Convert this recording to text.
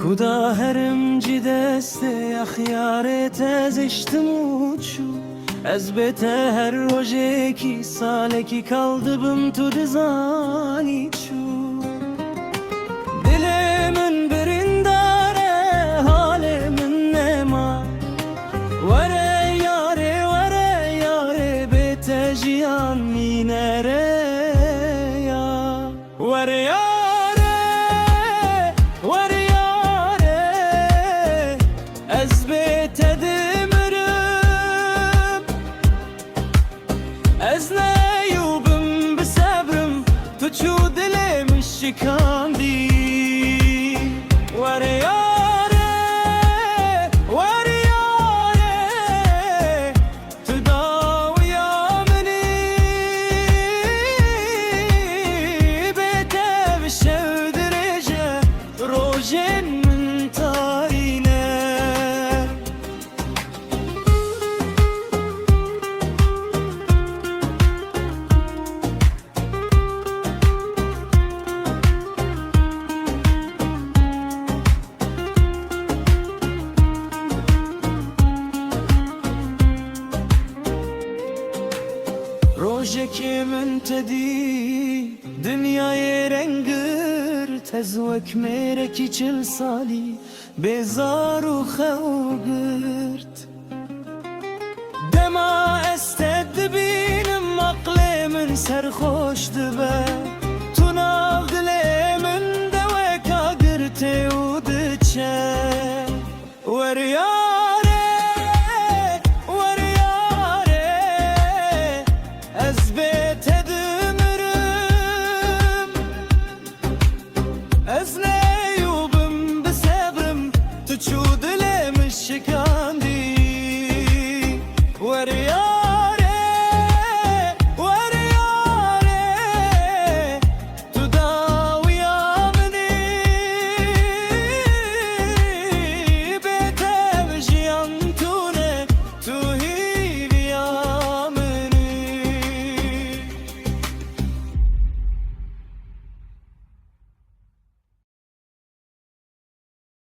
خدا هرمجی دست اخیارت از اشتموچو از بته هر روزه کی ساله کی kaldım tu dizani çu dilimin birindare halimin nema vare yare bete jiyan minere ya vare yare ez bete Ez neyubim bisabrım tuçu dilim şikandi Var yare tu dawiya meni Bete bişevdirece rojen min tarine Rojeki müntedi dünyayı rengir tezvek mereki çil sali bezaru xevgirt dema ested binim aklimin serhoş dibe tunav dilimin deveka girte u diçe ver Ez ne